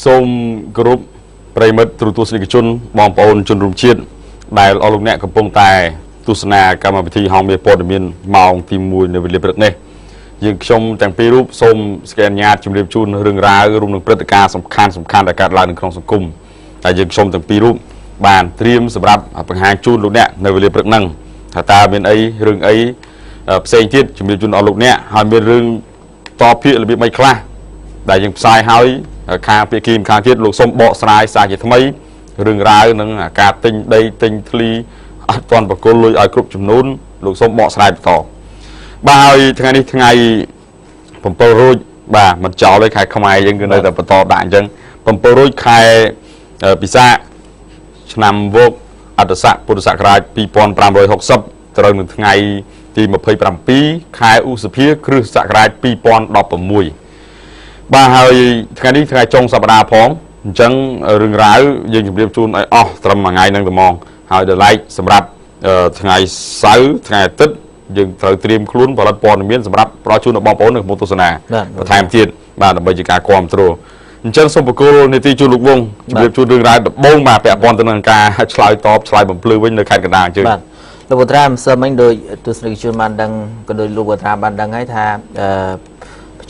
សូមគោរពប្រិមិត្តទូរទស្សនិកជនបងប្អូនជនរួមជាតិដែលអស់លោកអ្នកកំពុងតែទស្សនាកម្មវិធីហងមេព័ត៌មានម៉ោងទី1នៅវេលាព្រឹកនេះយើងខ្ញុំទាំងពីររូបសូមស្កេនញ៉ាតជម្រាបជូនរឿងរ៉ាវរួមនឹងព្រឹត្តិការណ៍សំខាន់ដែលកើតឡើងនៅក្នុងសង្គមតែយើងខ្ញុំទាំងពីររូបបានត្រៀមសម្រាប់បង្ហាញជូនលោកអ្នកនៅវេលាព្រឹកហ្នឹងថាតើមានអីរឿងអីផ្សេងទៀតជម្រាបជូនអស់លោកអ្នកហើយមានរឿងតភាគរបៀបមិនខ្លះដែលយើងផ្សាយហើយខាងពាក្យគីមខាងទៀតលោកសូមបកស្រាយសារជាថ្មីរឿងរ៉ាវនឹងការទិញដីទិញធ្លីអត់ទាន់បកគលលុយឲ្យគ្រប់ចំនួនលោកសូមបកស្រាយបន្តបាទហើយថ្ងៃនេះថ្ងៃ7រោចបាទមិនចោលទេខែខ្មែរយើងគឺនៅតែបន្តដាក់អញ្ចឹង7រោចខែពិសាខឆ្នាំវោកអត្តស័កពុទ្ធសករាជ2560ត្រូវនៅថ្ងៃទី27ខែឧសភាគ្រិស្តសករាជ2016បាទហើយថ្ងៃនេះថ្ងៃចុងសប្តាហ៍ផងអញ្ចឹងរឿងរ៉ាវយើងជម្រាបជូនឲ្យអស់ត្រឹមមួយថ្ងៃហ្នឹងតែហ្មងហើយដល់ឡែកសម្រាប់ថ្ងៃសៅរ៍ថ្ងៃអាទិត្យយើងត្រូវត្រៀមខ្លួនផលិតព័ត៌មានសម្រាប់ផ្ដល់ជូនដល់បងប្អូននៅក្នុងទស្សនាបន្ថែមទៀតបាទដើម្បីជាការគាំទ្រអញ្ចឹងសូមបកគោលនីតិជួនលោកវងជម្រាបជូនរឿងរ៉ាវដំបូងបាទពាក់ព័ន្ធទៅនឹងការឆ្លើយតបឆ្លើយបំភ្លឺវិញនៅខេត្តកណ្ដាលអញ្ចឹងបាទលោកបុត្រាមិនសើមិញដោយទស្សនិកជនបានដឹងក៏ដោយលោកបុត្រាបានដឹងហើយថា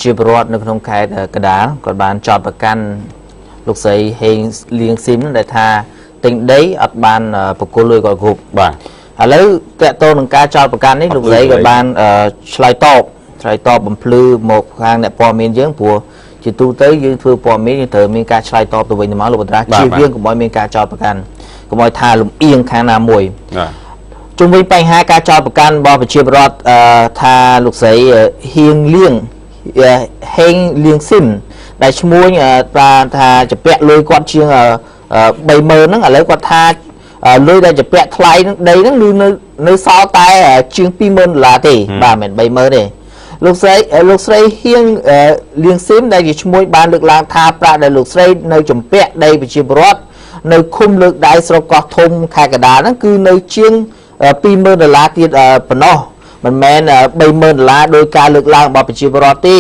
ជាប្រវត្តិនៅក្នុងខេត្តកណ្ដាលគាត់បានចោទប្រកាន់លោកស្រីហេងលៀងស៊ីមដែលថាទិញដីអត់បានបកគលលុយគាត់គ្រប់បាទឥឡូវតកតទៅនឹងការចោទប្រកាន់នេះលោកស្រីក៏បានឆ្លើយតបបំភ្លឺមកខាងអ្នកព័ត៌មានយើងព្រោះជាទូទៅយើងធ្វើព័ត៌មានយើងត្រូវមានការឆ្លើយតបទៅវិញទៅមកលោកបុត្រាជៀសវាងកុំឲ្យមានការចោទប្រកាន់កុំឲ្យថាលំអៀងខាងណាមួយជុំវិញបញ្ហាការចោទប្រកាន់របស់ប្រជាពលរដ្ឋថាលោកស្រីហេងលៀងស៊ីមដែលឈ្មោះថាជាពាក់លុយគាត់ជាង30000ហ្នឹងឥឡូវគាត់ថាលុយដែលជាពាក់ថ្លៃហ្នឹងដីហ្នឹងនៅសល់តែជាង$20000ទេបាទមិនមែន30000ទេលោកស្រីហៀងលៀងស៊ីមដែលជាឈ្មោះបានលើកឡើងថាប្រាក់ដែលលោកស្រីនៅចំពាក់ដីប្រជាពលរដ្ឋនៅឃុំលើកដៃស្រុកកោះធំខេត្តកណ្ដាលហ្នឹងគឺនៅជាង$20000ទៀតប៉ុណ្ណោះមិនមែន$30000ដោយការលើកឡើងរបស់ប្រជាពលរដ្ឋទេ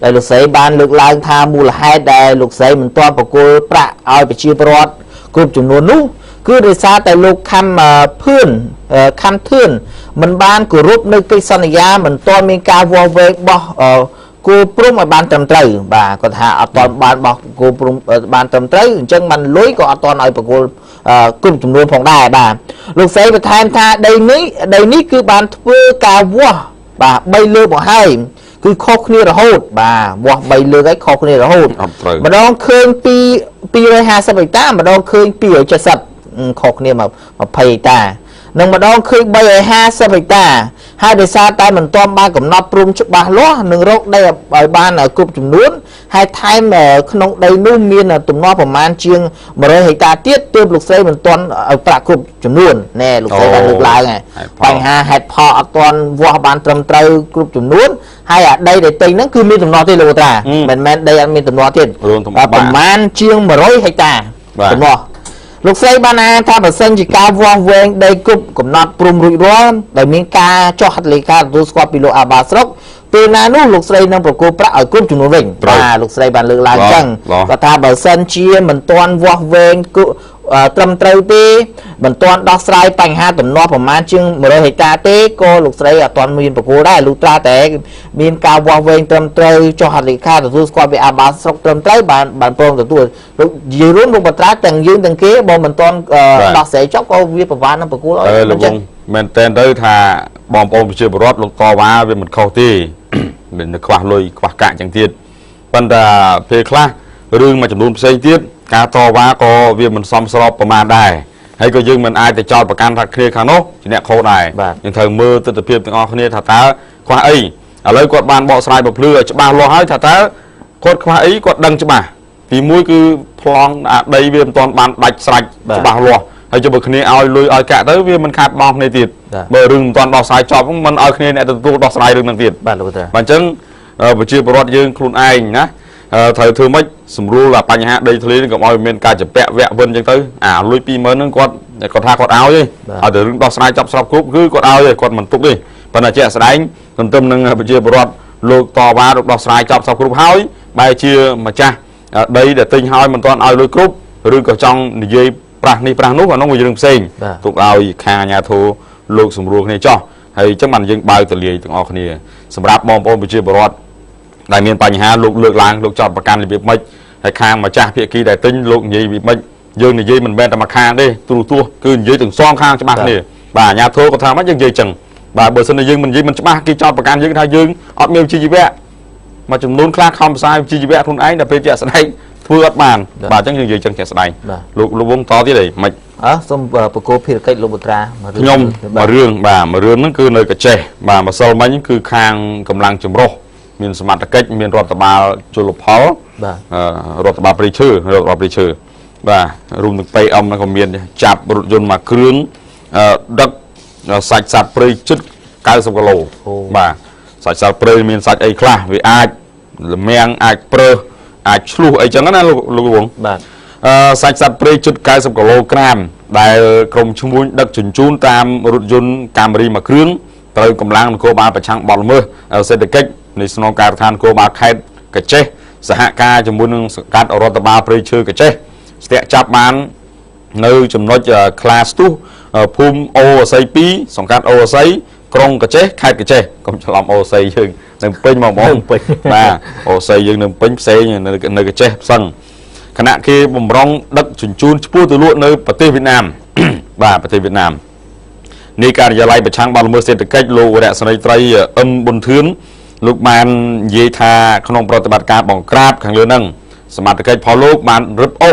ដែលលោកស្រីបានលើកឡើងថាមូលហេតុដែលលោកស្រីមិនទាន់បកគលប្រាក់ឲ្យប្រជាពលរដ្ឋគ្រប់ចំនួននោះគឺដោយសារតែលោកខំធឿនមិនបានគោរពនៅកិច្ចសន្យាមិនទាន់មានការវាស់វែងបោះគោលព្រំឲ្យបានត្រឹមត្រូវបាទគាត់ថាអត់ទាន់បានបោះគោលព្រំបានត្រឹមត្រូវអញ្ចឹងបានលុយក៏អត់ទាន់ឲ្យបកគលគ្រប់ចំនួនផងដែរបាទលោកស្រីបន្ថែមថាដីនេះគឺបានធ្វើការវាស់បាទ3លើកមកហើយគឺខុសគ្នារហូតបាទវាស់3លើកហើយខុសគ្នារហូតម្ដងឃើញពី250ហិកតាម្ដងឃើញ270ខុសគ្នាមក20ហិកតានិងម្ដងឃើញ350ហិកតាហើយដោយសារតែមិនទាន់បានកំណត់ព្រំច្បាស់លាស់នឹងរកដីឲ្យបានគ្រប់ចំនួនហើយថែមក្នុងដីនោះមានទំនាស់ប្រមាណជាង100ហិកតាទៀតទើបលោកស្រីមិនទាន់ឲ្យប្រាក់គ្រប់ចំនួនណែលោកស្រីបានលើកឡើងបញ្ហាហេតុផលអត់ទាន់វាស់បានត្រឹមត្រូវគ្រប់ចំនួនហើយអាដីដែលទិញហ្នឹងគឺមានទំនាស់ទេលោកតាមិនមែនដីអត់មានទំនាស់ទេប្រមាណជាង100ហិកតាទំនាស់លោកស្រីបានអានថាបើសិនជាការវាស់វែងដីគ្រប់កំណត់ព្រំរួចរាល់ដោយមានការចុះហត្ថលេខាទទួលស្គាល់ពីលោកអាបាស្រុកពេលណានោះលោកស្រីនឹងប្រគល់ប្រាក់ឲ្យគ្រប់ចំនួនវិញបាទលោកស្រីបានលើកឡើងអញ្ចឹងគាត់ថាបើសិនជាមិនទាន់វាស់វែងត្រឹមត្រូវទេមិនទាន់ដោះស្រាយបញ្ហាទំនាស់ប្រមាណជាង100ហិកតាទេក៏លោកស្រីអត់ទាន់មានប្រគល់ដែរលុះត្រាតែមានការវាស់វែងត្រឹមត្រូវចុះហត្ថលេខាទទួលស្គាល់ពីអាបាស្រុកត្រឹមត្រូវបានព្រមទទួលលោកនិយាយរួមលោកបត្រាទាំងយើងទាំងគេបើមិនទាន់ដោះស្រាយចប់ក៏វាប្រវាននឹងប្រគល់ឲ្យអញ្ចឹងមែនតើទៅថាបងប្អូនប្រជាពលរដ្ឋលោកតវ៉ាវាមិនខុសទេមិនខ្វះលុយខ្វះកាក់ចឹងទៀតប៉ុន្តែពេលខ្លះរឿងមួយចំនួនផ្សេងទៀតការតវ៉ាក៏វាមិនសមស្របប្រមាណដែរហើយក៏យើងមិនអាចទៅចោទប្រកាន់ថាគ្នាខាងនោះជាអ្នកខុសដែរយើងត្រូវមើលទស្សនវិជ្ជាទាំងអស់គ្នាថាតើខ្វះអីឥឡូវគាត់បានបកស្រាយបំភ្លឺឲ្យច្បាស់លាស់ហើយថាតើគាត់ខ្វះអីគាត់ដឹងច្បាស់ទីមួយគឺប្លង់ដីវាមិនទាន់បានដាច់ស្រេចច្បាស់លាស់ហើយជួយគ្នាឲ្យលុយឲ្យកាក់ទៅវាមិនខាតបង់គ្នាទៀតបើរឿងមិនទាន់ដោះស្រាយចប់មិនឲ្យគ្នាអ្នកទទួលដោះស្រាយរឿងហ្នឹងទៀតបាទលោកតាបាទអញ្ចឹងប្រជាពលរដ្ឋយើងខ្លួនឯងណាត្រូវធ្វើម៉េចសម្រួលបញ្ហាដីធ្លីកុំឲ្យមានការចម្ពាក់វគ្គវិនអញ្ចឹងទៅលុយ20000ហ្នឹងគាត់ថាគាត់ឲ្យទេឲ្យតែរឿងដោះស្រាយចប់ស្របគ្រប់គឺគាត់ឲ្យទេគាត់មិនទុកទេប៉ុន្តែជាក់ស្ដែងទន្ទឹមនឹងប្រជាពលរដ្ឋលោកតវ៉ារកដោះស្រាយចប់ស្របគ្រប់ហើយបែរជាម្ចាស់ đây để tinh hai mình toàn ao lôi cúp rừng có trong dây prang ni prang nút và nó ngồi rừng xanh tục ao khang nhà thô lục sùng ruộng này cho hay chắc mình dân bao từ lìa từng ao này sầm rạp bom bom bị chia bọt đại miền Tây hà lục lược làng lục chọnประกันviệc mấy hay khang mà cha phía kia đại tinh lục gì bị mấy dương này dây mình bên tầm khang đi tu cứ dây từng xoang khang cho bạn này bà nhà thô có thang mắt dân dây chừng bà bữa xuân dương mình dây mình cho ba kia chọnประกันdương thay dương ọt miêu chi gì vậy mà chúng nôn khang không sai chi gì vậy thôn ấy là phê trẻ sài thưa các bạn bà chẳng dây chừng trẻ sài lục lục vung to thế này mày xong bờ cô phía cây lục bát ra nhom mà rương nó cứ nơi cái trẻ bà mà sau mấy những cứ khang cầm lăng chùm rô miềnสมัติcách miền rọtบาจุลพอรถบาปริชื่อรถบาปริชื่อบ่ารวมถึงไปอมนะก็เมียนจับรถยนต์มาเครื่องดักใส่สัตว์ปริชุด90 กิโลบ่ใส่สัตว์ปริมีสัตว์ไอ้คลาวิอาจแมงอาจเปรอาจชูไอ้จังนั้นนะลูกวงใส่สัตว์ปริชุด90 กิโลกรัมได้กรมชมุนดักจุนจูนตามรถยนต์การบริมาเครื่องเติมกำลังโคบาประชังบอลมือเศรษฐกิจในสนองการทานโคบาแคดกระเจสหการจมูกนึงการอรตบาปริชื่อกระเจเสียจับมันในจำนวนคลาสตู้ภูมิโอไซปีสองการโอไซกรงกระเจแคดกระเจก็จะลำโอไซยืนหนึ่งเป็นมองมาโอไซยืนหนึ่งเป็นเซยในกระเจสั่งขณะที่บ่มร้องดักจุนจูนพูดตัวล้วนในประเทศเวียดนามประเทศเวียดนามนี่การยาไล่ประชังบอลเมื่อเศรษฐกิจโลแดสในไตรบนเทือนลูกมันเยธาขนมปฏิบัติการบ่องกราบขังเรือนั่งสมัติเกิดพอลูกมันรึบโอ้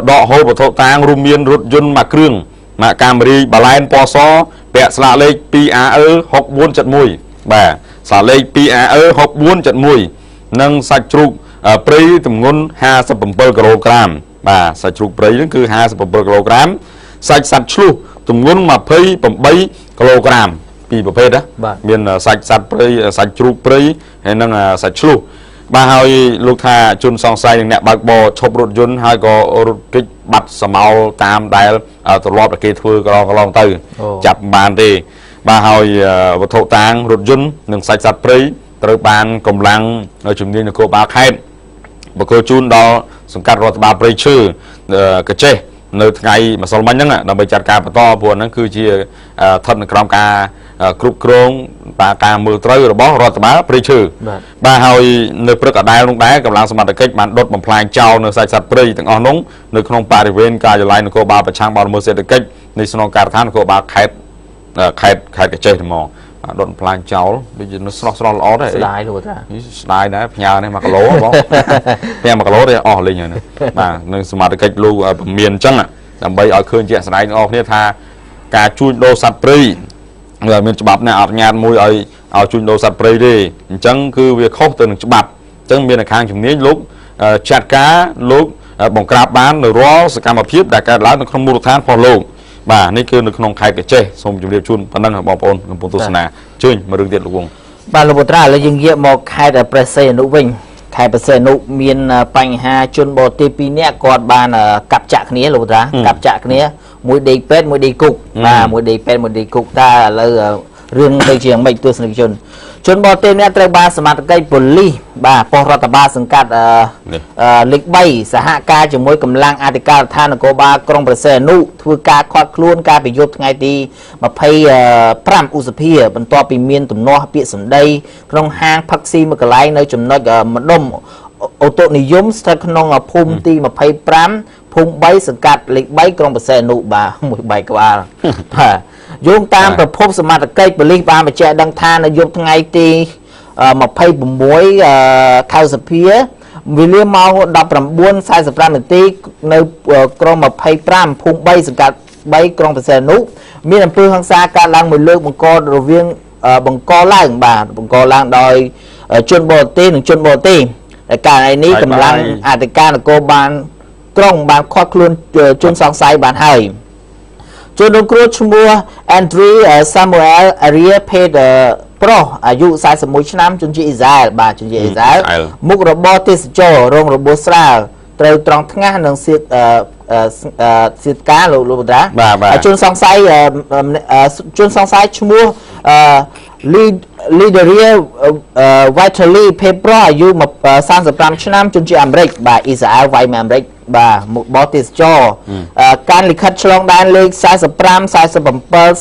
ดอกโฮปโถตางรุมเมียนรถยนต์มาเครื่องมาการบริบาลานปอซอแปะสละเลขปีอา6 จัดมวยบ่สละเลขปีอา6 จัดมวยนั่งสัจจุปรีตุ่มงน57 กิโลกรัมบ่สัจจุปรีนั่นคือ57 กิโลกรัมสัจชุตุ่มงนมาเพย์8 กิโลกรัมปีประเภทนะมีสัตว์ปรีสัตว์จูปรีเห็นนั่งสัตว์ชูบางให้ลูกค้าจุนซองไซอย่างเนี้ยบางบ่อชบรถยนต์ให้ก็รถกิ๊กบัดสมาร์ตามได้ตลอดตะกี้ทั่วก็ลองตื่นจับบานดีบางให้วัตถุต่างรถยนต์หนึ่งสัตว์ปรีตระบานกำลังจุ่มเงินโคบาแคบบางคนจุนดอสังกัดรถบาปรีชื่อกระเจในไงมาสมัยนั้นอ่ะเราไปจัดการต่อพวกนั้นคือเชียทันกรรมการกรุบกรองปาการมือเตยหรือบอรถบ้าปริชื่อบาเฮาในประกาศได้ลงได้กำลังสมัติเกิดมันดดมันพลายเจ้าในสายสัตว์ปริต่างอ่อนลงในขนมปลาริเวณการจะไล่ในโคบาประชังบอลมือเศรษฐกิจในสนองการท่านโคบาแคดกระเจมองดดพลายเจ้าดิจิทัลสโลว์ล้อได้สไลด์ดูจ้ะสไลด์นะพญาเนี่ยมากระโหลบอพญามากระโหลได้อ๋อเลยอย่างนี้ในสมัติเกิดลูเมียนจังอ่ะแต่ใบเอาคืนเจ้าสไลด์ออกเนี่ยทาการช่วยโดสัตว์ปริมีฉบับเนี่ยอัดงานมวยเอาจุนโดสัตว์ปรีดีจังคือเวียเข้าตัวหนึ่งฉบับจังมีในข้างจุดนี้ลุกจัดการลุกบ่งกราบบ้านหรือร้อสกรรมพิบแต่การล้างในขนมมูลฐานพอโลกบ่านี่คือในขนมไข่กระเจส่งจุดเดียบชุนพนันบอลปนกับปุตุสนาชื่นมาเรื่องเด็ดลูกวงบ้านลูกบุตราแล้วยังเยี่ยมมองไข่แต่เปรเซนุวิ่งไข่เปรเซนุมีนปัญหาจนโบตีปีเนี้ยกอดบ้านกับจักรนี้ลูกบุตรากับจักรนี้มวยดีเป็ดมวยดีกุกมวยดีเป็ดมวยดีกุกตาเลยเรื่องไปเชียงใหม่ตัวสนิทชนบอลเต็มเนี่ยตระบาสมัติใกล้ปุลีบ่าปอรัตบาสังกัดเล็กใบสหการจะมวยกำลังอาติการท่านโกบากรองประเสนุถือการคอดคล้วนการไปยกไงตีมาพายพรำอุสเพียบรรทอปีเมียนตุ่มนอเปียสันได้ตรงห้างพักซีมกระไรในจุดนั้นมันดมโอโตนิยมสถานนองภูมิตีมาพายพรำพุ่งใบสังกัดเล็กใบกรองประเสนุบ่ามวยใบกว่าโยงตามประพบสมัติใกล้ปริบาลมาแจดังทานยกทั้งไงตีมาพายบุ๋มมวยข้าวสเปียวิลเลียมเมาดับปรำบ้วนสายสปรามตีในกรองมาพายพรำพุ่งใบสังกัดใบกรองประเสนุมีลำพูนทางซาการล้างมือเลือกบังกอระเวียงบังกอล่างบ่าบังกอล่างโดยจนโบตีหนึ่งจนโบตีแต่การไอ้นี้กำลังอาติการโกบานกล้องบานคอดคลุนจนสองสายบานให้จนโดนครูชัวแอนดรีซามูเอลอารีเพดโปรอายุสายสมุยชน้ำจนจีอิสราเอลบาจนจีอิสราเอลมุกระบอติสโจโรงระบบสลาต ត្រូវត្រង់ថ្ងាសនឹងសៀតសៀតការលោកបណ្ដាជនសង្ស័យឈ្មោះLideria Vitally Paper អាយុ35ឆ្នាំជនជាតិអាមេរិកបាទអ៊ីស្រាអែលវាយអាមេរិកបាទមកបោះទេសចរការលិខិតឆ្លងដែនលេខ45 47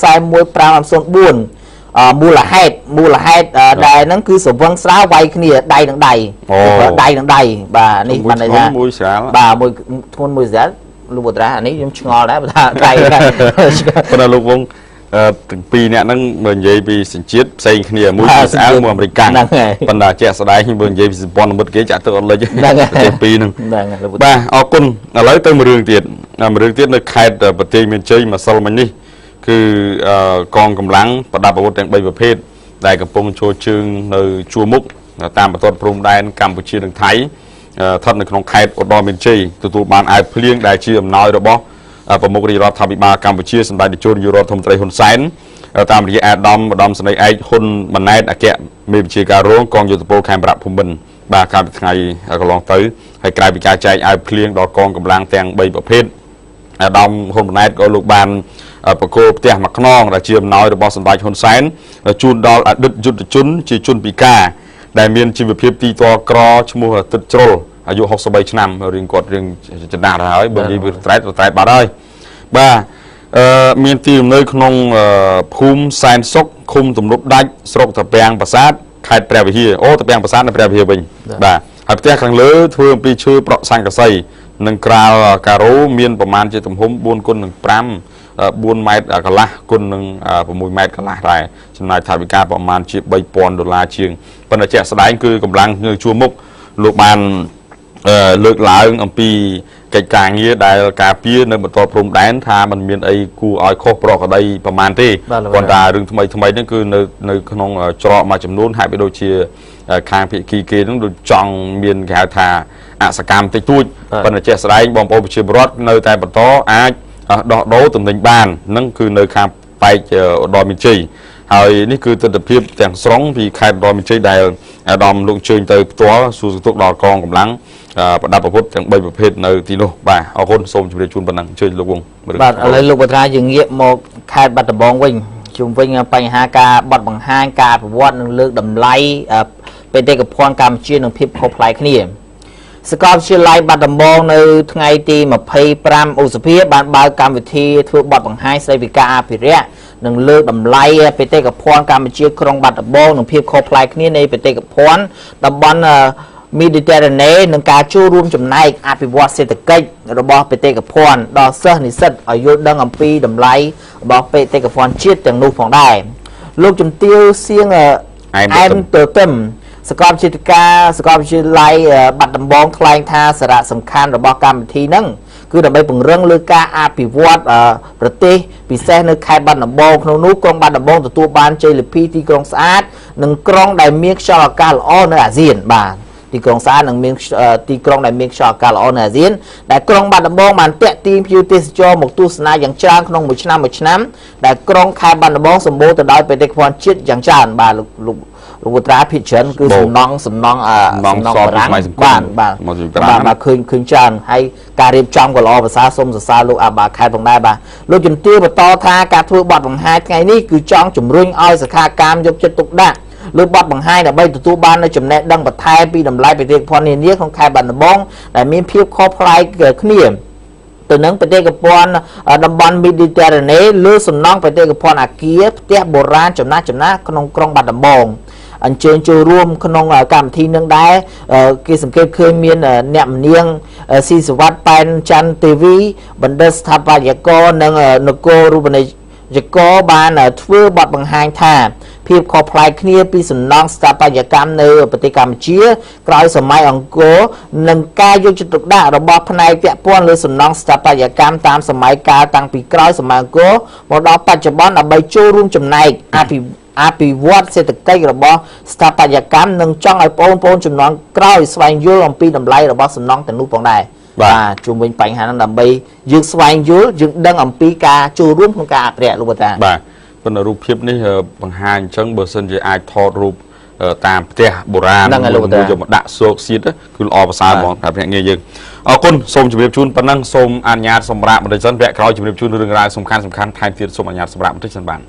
41 504មូលហេតុដែលហ្នឹងគឺសវឹងស្រាវវាយគ្នាដៃនឹងដៃបាទនេះបានន័យថាមួយស្រាលបាទមួយធ្ងន់មួយស្រាលលោកបុត្រាអានេះខ្ញុំឆ្ងល់ដែរថាដៃប៉ុន្តែលោកវងទាំងពីរអ្នកហ្នឹងបើនិយាយពីសញ្ជាតិផ្សេងគ្នាមួយពីស្អែលមួយអាមេរិកកាំងប៉ុន្តែជាក់ស្ដែងបើនិយាយពីសម្ព័ន្ធមិត្តគេចាក់ទឹកអត់លិចទេពីរហ្នឹងបាទអរគុណឥឡូវទៅមួយរឿងទៀតនៅខេត្តប្រទេសមានជ័យម្សិលមិញនេះគឺកងកម្លាំងប្រដាប់អាវុធទាំង3ប្រភេទដែលកំពុងចូលជើងនៅជួរមុខតាមបន្ទាត់ព្រំដែនកម្ពុជានិងថៃស្ថិតនៅក្នុងខេត្តឧត្តរមានជ័យទទួលបានអាវភ្លៀងដែលជាអំណោយរបស់ប្រមុខរាជរដ្ឋាភិបាលកម្ពុជាសម្ដេចនាយកនាយករដ្ឋមន្ត្រីហ៊ុនសែនតាមរយៈអាដាមម្ដងស្នេហ៍ឯកហ៊ុនម៉ាណែតអគ្គមេបញ្ជាការរងកងយោធពលខេមរៈភូមិន្ទបាទកាលពីថ្ងៃកន្លងទៅហើយក្រៅពីការចែកអាវភ្លៀងដល់កងកម្លាំងទាំង3ប្រភេទអាដាមហ៊ុនម៉ាណែតក៏លោកបានបកគោផ្ទះមួយខ្នងដែលជាអំណោយរបស់សម្ដេចហ៊ុនសែនជូនដល់អតីតយុទ្ធជនជាជនពិការដែលមានជីវភាពទីតក្រឈ្មោះទឹកជ្រុលអាយុ63ឆ្នាំរៀងគាត់រៀងចំណាស់ហើយបើនិយាយវាត្រែតបាត់ហើយបាទមានទីលំនៅក្នុងភូមិសែនសុខឃុំទំនប់ដាច់ស្រុកតាពាំងប្រាសាទខេត្តព្រះវិហារតាពាំងប្រាសាទនៅព្រះវិហារវិញបាទហើយផ្ទះខាងលើធ្វើអំពីឈើប្រក់ស័ង្កសីនិងក្រាលការ៉ូមានប្រមាណជាទំហំ4គុណនឹង5 4ម៉ែត្រកន្លះគុណនឹង6ម៉ែត្រកន្លះដែរចំណាយថវិកាប្រមាណជា$3000ជាងប៉ុន្តែជាក់ស្ដែងគឺកម្លាំងនៅជួរមុខលោកបានលើកឡើងអំពីកិច្ចការងារដែលការពារនៅបន្ទាត់ព្រំដែនថាมันមានអីគួរឲ្យខុសប្រក្រតីប្រមាណទេប៉ុន្តែរឿងថ្មីហ្នឹងគឺនៅក្នុងច្រកមួយចំនួនហាក់បីដូចជាខាងភាគីគេហ្នឹងដូចចង់មានគេហៅថាអសកម្មតិចតួចប៉ុន្តែជាក់ស្ដែងបងប្អូនប្រជាពលរដ្ឋនៅតែបន្តអាចដោះដូរតំណែងបានហ្នឹងគឺនៅខាងប៉ែកឧត្តរមានជ័យហើយនេះគឺទស្សនវិជ្ជាទាំងស្រុងពីខេត្តឧត្តរមានជ័យដែលអាដាមលោកជើញទៅផ្ទាល់សួរសុខទុក្ខដល់កងកម្លាំងប្រដាប់អាវុធទាំង3ប្រភេទនៅទីនោះបាទអរគុណសូមជម្រាបជូនប៉ុណ្ណឹងអញ្ជើញលោកវងបាទឥឡូវលោកបត្រាយើងងាកមកខេត្តបាត់ដំបងវិញជុំវិញបញ្ហាការបត់បង្ហាញការអភិវឌ្ឍនិងលើកតម្លៃបេតិកភណ្ឌកម្ពុជានិងភាពខុសប្លែកគ្នាសាកលវិទ្យាល័យបាត់ដំបងនៅថ្ងៃទី25ឧសភាបានបើកកម្មវិធីធ្វើបទបង្ហាញស្ដីពីការអភិរក្សនិងលើកតម្លៃបេតិកភណ្ឌកម្ពុជាក្រុងបាត់ដំបងនិងភាពខុសប្លែកគ្នានៃបេតិកភណ្ឌតំបន់ Mediterranean និងការចូលរួមចំណែកអភិវឌ្ឍសេដ្ឋកិច្ចរបស់បេតិកភណ្ឌដល់សិស្សនិស្សិតឲ្យយល់ដឹងអំពីតម្លៃរបស់បេតិកភណ្ឌជាតិទាំងនោះផងដែរលោកជំទាវសៀងអែមទទឹមសាកលវិទ្យាល័យបាត់ដំបងថ្លែងថាសារៈសំខាន់របស់កម្មវិធីហ្នឹងគឺដើម្បីពង្រឹងលើការអភិវឌ្ឍប្រទេសពិសេសនៅខេត្តបាត់ដំបងក្នុងនោះក្រុងបាត់ដំបងទទួលបានជ័យលាភីទីក្រុងស្អាតនិងក្រុងដែលមានខ្យល់អាកាសល្អនៅអាស៊ានបាទទីក្រុងស្អាតនិងមានទីក្រុងដែលមានខ្យល់អាកាសល្អនៅអាស៊ានដែលក្រុងបាត់ដំបងបានតាក់ទាញភ្ញៀវទេសចរមកទស្សនាយ៉ាងច្រើនក្នុងមួយឆ្នាំដែលក្រុងខេត្តបាត់ដំបងសម្បូរទៅដោយបេតិកភណ្ឌជាតិយ៉ាងច្រើនបាទលោកត្រាភិជ្រិនគឺសំណង់បារាំងបាទឃើញច្រើនហើយការរៀបចំក៏ល្អភាសាសូមសរសើរលោកអាបាខេត្តផងដែរបាទលោកជំទាវបន្តថាការធ្វើបទបង្ហាញថ្ងៃនេះគឺចង់ជំរុញឲ្យសខាកម្មយកចិត្តទុកដាក់លើបទបង្ហាញដើម្បីទទួលបាននូវចំណេះដឹងបន្ថែមពីតម្លៃបេតិកភណ្ឌនានាក្នុងខេត្តបាត់ដំបងដែលមានភាពខុសប្លែកគ្នាទៅនឹងបេតិកភណ្ឌតំបន់ Mediterranean លើសំណង់បេតិកភណ្ឌអគារផ្ទះបុរាណចំណាស់ក្នុងក្រុងបាត់ដំបងអញ្ជើញចូលរួមក្នុងកម្មវិធីនឹងដែរគេសង្កេតឃើញមានអ្នកម្នាងស៊ីសវ័តប៉ែនច័ន្ទទេវីបណ្ឌិតស្ថាបត្យករនិងនគររូបនីយករបានធ្វើបទបង្ហាញថាភាពខុសប្លែកគ្នាពីសំណង់ស្ថាបត្យកម្មនៅប្រទេសកម្ពុជាក្រោយសម័យអង្គរនិងការយកចិត្តទុកដាក់របស់ផ្នែកពាក់ព័ន្ធលើសំណង់ស្ថាបត្យកម្មតាមសម័យកាលតាំងពីក្រោយសម័យអង្គរមកដល់បច្ចុប្បន្នដើម្បីចូលរួមចំណែកអភិវឌ្ឍសេដ្ឋកិច្ចរបស់ស្ថាបត្យកម្មនិងចង់ឲ្យបងប្អូនជំនាន់ក្រោយស្វែងយល់អំពីតម្លៃរបស់សំណង់ទាំងនោះផងដែរបាទជុំវិញបញ្ហាហ្នឹងដើម្បីយើងស្វែងយល់យើងដឹងអំពីការចូលរួមក្នុងការអភិរក្សលោកតាបាទប៉ុន្តែរូបភាពនេះបង្ហាញអញ្ចឹងបើសិនជាអាចថតរូប តាមផ្ទះបុរាណមួយយកមកដាក់សោកសៀតគឺល្អប្រសើរហ្មងប្រាប់អ្នកងាយយើងអរគុណសូមជម្រាបជូនប៉ុណ្ណឹងសូមអនុញ្ញាតសម្រាប់បន្តិចសិនវគ្គក្រោយជម្រាបជូនរឿងរ៉ាវសំខាន់ថែមទៀតសូមអនុញ្ញាតសម្រាប់បន្តិចសិនបាន